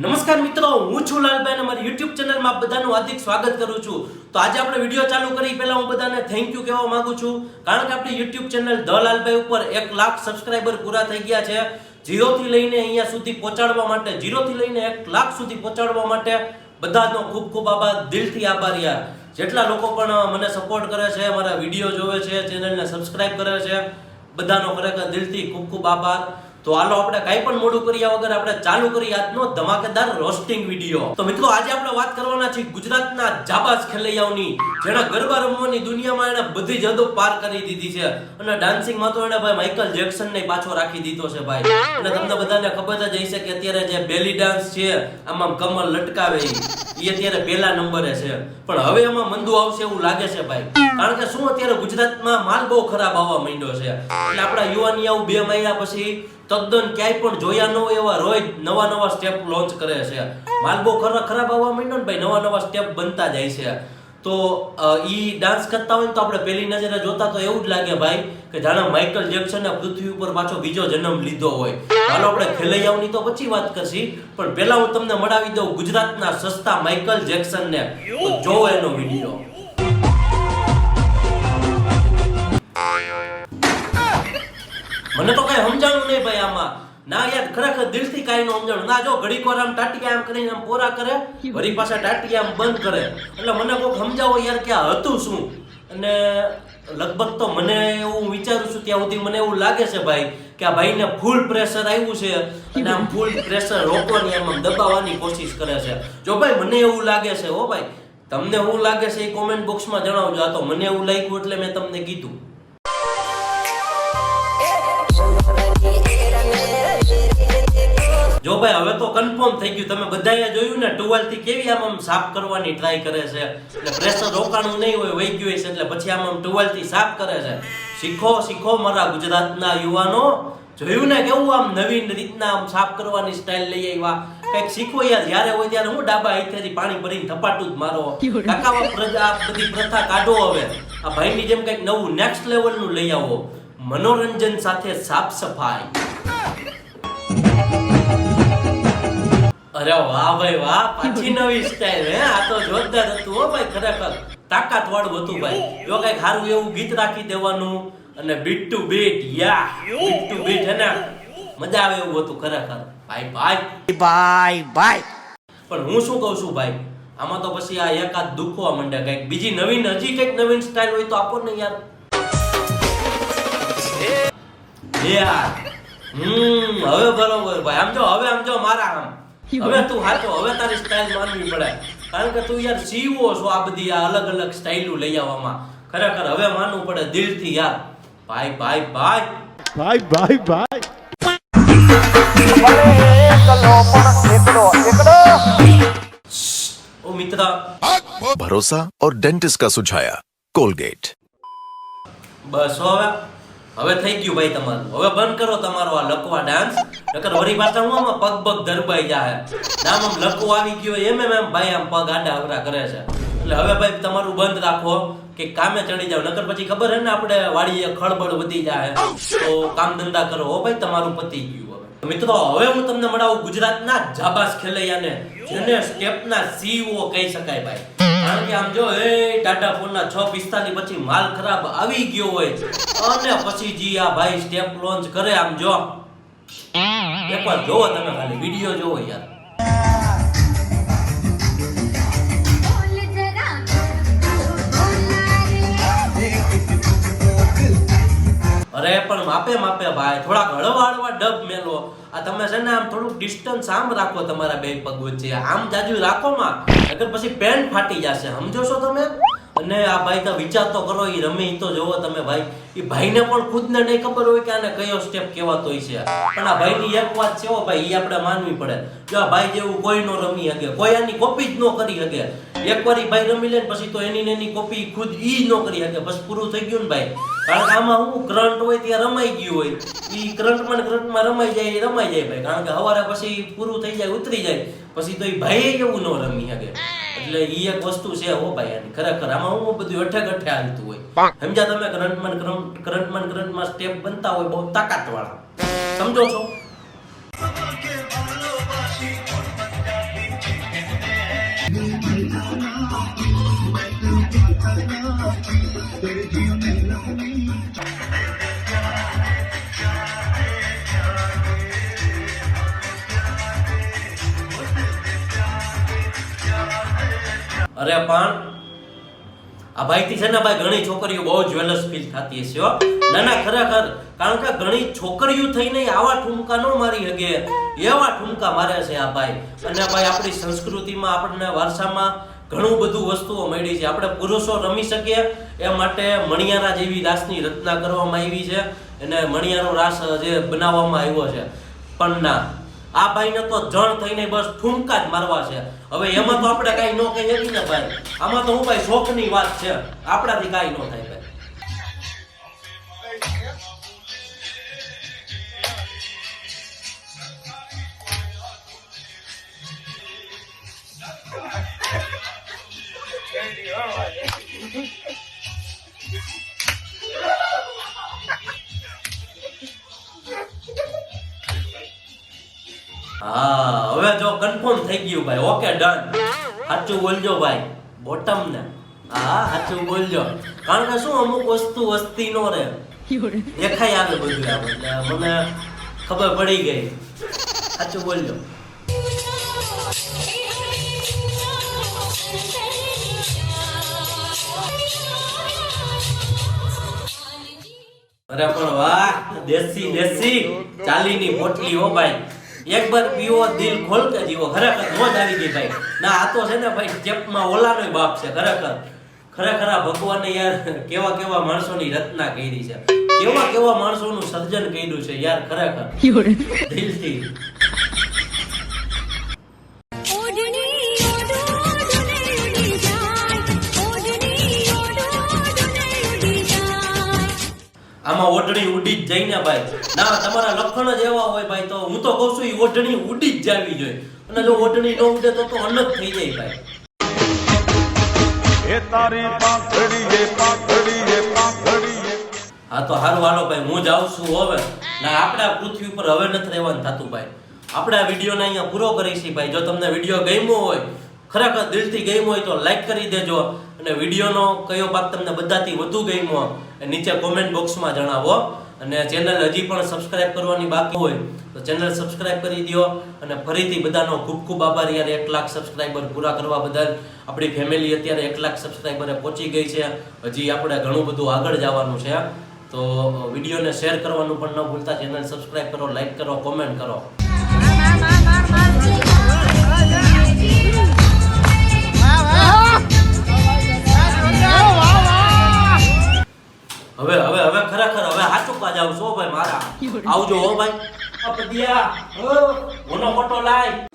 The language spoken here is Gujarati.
નમસ્કાર મિત્રો, હું છું લાલભાઈ અને મારી YouTube ચેનલમાં બધાનું હાર્દિક સ્વાગત કરું છું. તો આજે આપણે વિડિયો ચાલુ કરી પહેલા હું બધાને થેન્ક યુ કહેવા માંગુ છું, કારણ કે આપણી YouTube ચેનલ ધ લાલભાઈ ઉપર 1 લાખ સબસ્ક્રાઇબર પૂરા થઈ ગયા છે. 0 થી લઈને અહીંયા સુધી પહોંચાડવા માટે 0 થી લઈને 1 લાખ સુધી પહોંચાડવા માટે બધાનો ખૂબ ખૂબ આભાર, દિલથી આભાર યાર. જેટલા લોકો પણ મને સપોર્ટ કરે છે, મારા વિડિયો જોવે છે, ચેનલને સબસ્ક્રાઇબ કરે છે, બધાનો ખરેખર દિલથી ખૂબ ખૂબ આભાર. તો હાલો આપણે કાંઈ પણ મોડું કર્યા વગર આપણે ચાલુ કરી આજનો ધમાકેદાર રોસ્ટિંગ વિડિયો. તો મિત્રો આજે આપણે વાત કરવાના છે ગુજરાતના જાબાઝ ખેલૈયાઓની, જેણે ગરબા રમવાની દુનિયામાં એને બધી જ હદો પાર કરી દીધી છે અને ડાન્સિંગમાં તો એને ભાઈ માઇકલ જેક્સનને પાછો રાખી દીધો છે ભાઈ. અને તમને બધાને ખબર જ હશે કે અત્યારે જે બેલી ડાન્સ છે, આમાં કમર લટકાવે એ અત્યારે પહેલા નંબરે છે, પણ હવે એમાં મંદુ આવશે એવું લાગે છે ભાઈ. કારણ કે શું અત્યારે ગુજરાતમાં માલ બહુ ખરાબ આવવા માંડ્યો છે, એટલે આપણા યુવાનીઓ 2 મહિના પછી તદ્દન ક્યાંય પણ જોયા ન હોય એવા રોજ નવા સ્ટેપ લોન્ચ કરે છે. માલ બહુ ખરાબ આવવા માંડ્યો ને ભાઈ, નવા સ્ટેપ બનતા જાય છે. તો ઈ ડાન્સ કરતા હોય તો આપણે પહેલી નજરે જોતા તો એવું જ લાગે ભાઈ કે જાણે માઇકલ જેક્સને પૃથ્વી ઉપર પાછો બીજો જન્મ લીધો હોય. હાલો આપણે ખેલૈયાઓની તો પછી વાત કરશી, પણ પહેલા હું તમને મળાવી દઉં ગુજરાતના સસ્તા માઇકલ જેક્સનને. તો જોવો એનો વિડિયો. મને તો કઈ સમજાણું નહીં ભાઈ આમાં. ના યાર, ખરેખર દિલથી કાઈ નો સમજાણું. ના જો ઘડીક વાર આમ ટાટિયા આમ કરીને આમ પોરા કરે, વળી પાછા ટાટિયા આમ બંધ કરે. એટલે મને કોઈક સમજાવો યાર કે આ હતું શું. અને લગભગ તો મને એવું વિચારું છું ત્યાં સુધી મને એવું લાગે છે ભાઈ કે આ ભાઈને ફૂલ પ્રેશર આવ્યું છે અને આમ ફૂલ પ્રેશર રોકવાની આમ દબાવવાની કોશિશ કરે છે. જો ભાઈ મને એવું લાગે છે, હો ભાઈ તમને એવું લાગે છે એ કોમેન્ટ બોક્સમાં જણાવજો. આ તો મને એવું લાગ્યું એટલે મેં તમને કીધું. જો ભાઈ હવે તો કન્ફર્મ થઈ ગયું, તમે બધાએ જોયું ને ટુવાલ થી કેવી આમ સાફ કરવાની ટ્રાય કરે છે. એટલે પ્રેશર રોકાણું નહીં હોય, વહી ગયું છે, એટલે પછી આમ ટુવાલ થી સાફ કરે છે. શીખો મારા ગુજરાતના યુવાનો. જોયું ને કેવું આમ નવીન રીતના આમ સાફ કરવાની સ્ટાઇલ લઈ આવ્યા. કઈક શીખો યાર, જ્યારે હોય ત્યારે હું ડાબા હાથેથી પાણી ભરીને થપાટું જ મારો. કાકા બધી પ્રથા કાઢો હવે. આ ભાઈની જેમ કઈક નવું નેક્સ્ટ લેવલ નું લઈ આવો, મનોરંજન સાથે સાફ સફાઈ. અરે વાહ ભાઈ વાહ, પાછી નવી સ્ટાઇલ હે. આ તો જોરદાર હતું હો ભાઈ, ખરેખર તાકાત વાળું હતું ભાઈ. જો કઈક સારું એવું ગીત રાખી દેવાનું અને બીટ ટુ બીટ, યા બીટ ટુ બીટ હે ને, મજા આવે એવું હતું ખરેખર ભાઈ. પણ હું શું કહું છું ભાઈ, આમાં તો પછી આ એકાદ દુખવા માંડે. કઈક બીજી નવીન, હજી કઈક નવીન સ્ટાઇલ હોય તો આપો ને યાર. હવે બરોબર ભાઈ. આમ જો મારા આમ હવે તું હાચો, હવે તારી સ્ટાઇલ માનવી પડે, કારણ કે તું યાર સીવો છો આ બધી આ અલગ અલગ સ્ટાઇલો લઈ આવવામાં. ખરેખર હવે માનવું પડે દિલથી યાર. ભાઈ. ઓ મિત્ર, भरोसा और डेंटिस्ट का सुझाया कोलगेट. બસ હવે થઈ ગયું ભાઈ તમારું. હવે બંધ કરો તમારો આ લકવા ડાન્સ, નકર વરી પાછા હું આમાં પગ ધરબાઈ જાય. નામ આમ લકવો આવી ગયો એમ ભાઈ આમ પગ આડા અવરા કરે છે. એટલે હવે ભાઈ તમારું બંધ રાખો કે કામે ચડી જાવ, નકર પછી ખબર હે ને આપણે વાડીએ ખળબળ વધી જાય. તો કામ ધંધા કરો હો ભાઈ, તમારું પતી ગયું. હવે મિત્રો હવે હું તમને મળાવું ગુજરાતના જાબાઝ ખેલૈયાને, જેને સ્ટેપના સીઈઓ કહી શકાય ભાઈ. કારણ કે આમ જો ટાટા ફોનના 6:45 પછી માલ ખરાબ આવી ગયો હોય અને પછી જી આ ભાઈ સ્ટેપ લોન્ચ કરે. આમ જો એકવાર જોવો તમે, ખાલી વિડિયો જોવો યાર. અરે પણ માપે ભાઈ, થોડાક હળવા ડબ મેલો. આ તમે છે ને આમ થોડુંક ડિસ્ટન્સ આમ રાખો તમારા બે પગ વચ્ચે, આમ જાજુ રાખો માં, અગર પછી પેન્ટ ફાટી જશે. સમજો છો તમે? અને આ ભાઈ તો વિચાર તો કરો, ઈ રમે ઈ તો જોવો તમે ભાઈ. ઈ ભાઈને પણ ખુદને નહીં ખબર હોય કે આને કયો સ્ટેપ કહેવાતો હોય છે, પણ આ ભાઈની એક વાત છે હો ભાઈ, ઈ આપણે માનવી પડે. જો આ ભાઈ જેવું કોઈ નો રમી શકે, કોઈ આની કોપી જ ન કરી શકે. એકવાર ઈ ભાઈ રમી લે પછી તો એની કોપી ખુદ ઈ જ ન કરી શકે. બસ પૂરું થઈ ગયું ને ભાઈ. કારણ કે આમાં હું કરંટ હોય ત્યાં રમાઈ ગયું હોય, ઈ કરંટમાં રમાઈ જાય ભાઈ. કારણ કે સવારે પછી પૂરું થઈ જાય, ઉતરી જાય પછી તો ઈ ભાઈ એવું ન રમી શકે. એટલે ઈ એક વસ્તુ છે હો ભાઈ આની ખરેખર આમાં હું બધું અઠે ગઠે હાલતું હોય સમજ્યા તમે કરંટમાં સ્ટેપ બનતા હોય બહુ તાકાત વાળા સમજો છો અરે પણ આ ભાઈ થી છે ને ભાઈ ઘણી છોકરીઓ બહુ જ્વેલસ ફીલ થતી હશે હો ના ના ખરેખર કારણ કે ઘણી છોકરીઓ થઈને આવા ઠુમકા ન મારી શકે એવા ઠુમકા મારે છે આ ભાઈ અને ભાઈ આપણી સંસ્કૃતિમાં આપણને વારસામાં ઘણું બધું વસ્તુઓ મળી છે આપણે પુરુષો રમી શકીએ એ માટે મણિયારા જેવી રાસની રચના કરવામાં આવી છે અને મણિયારો રાસ જે બનાવવામાં આવ્યો છે પણ ના આ ભાઈને તો જણ થઈને બસ ઠુમકા જ મારવા છે હવે એમાં તો આપણે કાઈ ન કહી શકીએ ને ભાઈ આમાં તો હું ભાઈ શોખની વાત છે આપણાથી કાઈ ન થાય ભાઈ હા હવે જો કન્ફર્મ થઈ ગયું ભાઈ ઓકે ડન સાચું બોલજો ભાઈ બોટમ ને હા સાચું બોલજો કારણ કે શું અમુક વસ્તુ વસ્તી નો રહે દેખાય આવે બધું આવે એટલે મને ખબર પડી ગઈ સાચું બોલજો અરે પણ વાહ દેશી દેશી ચાલીની પોટલી હો ભાઈ એક બાર પીવો દિલ ખોલ કે જીવો ખરેખર મોજ આવી ગઈ ભાઈ ના આ તો છે ને ભાઈ ચેપમાં ઓલાનો બાપ છે ખરેખર આ ભગવાને યાર કેવા કેવા માણસોની રચના કરી છે કેવા કેવા માણસોનું સર્જન કર્યું છે યાર ખરેખર દિલથી આમાં ઓઢણી ઉડી જ જાય ને ભાઈ ના તમારા લક્ષણ જ એવા હોય ભાઈ તો હું તો કહું છું ઈ ઓઢણી ઉડી જ જાવી જોઈએ અને જો ઓઢણી ન ઉડે તો અલગ થઈ જાય ભાઈ એ તારી પાઘડી હા તો હારું હાલો ભાઈ હું જાઉં છું હવે ના આપણા પૃથ્વી ઉપર હવે નથી રહેવાનું થતું ભાઈ આપણે આ વિડીયોને અહીંયા પૂરો કરીશું ભાઈ જો તમને વિડીયો ગમ્યો હોય ખરેખર દિલથી ગમ્યો હોય તો લાઈક કરી દેજો અને વિડીયોનો કયો ભાગ તમને બધાથી વધુ ગમ્યો નીચે કોમેન્ટ બોક્સમાં જણાવો અને ચેનલ હજી પણ સબસ્ક્રાઇબ કરવાની બાકી હોય તો ચેનલ સબસ્ક્રાઇબ કરી દો અને ફરીથી બધાનો ખૂબ ખૂબ આભાર યાર 1 લાખ સબસ્ક્રાઇબર પૂરા કરવા બદલ આપણી ફેમિલી અત્યારે 1 લાખ સબસ્ક્રાઇબરે પહોંચી ગઈ છે હજી આપણે ઘણું બધું આગળ જવાનું છે તો વિડીયોને શેર કરવાનું પણ ન ભૂલતા ચેનલ સબસ્ક્રાઇબ કરો લાઈક કરો કોમેન્ટ કરો હવે ખરેખર હવે હાચું કા જાવ છો ભાઈ મારા આવજો હો ભાઈ અપદિયા ઓનો ફોટો લાય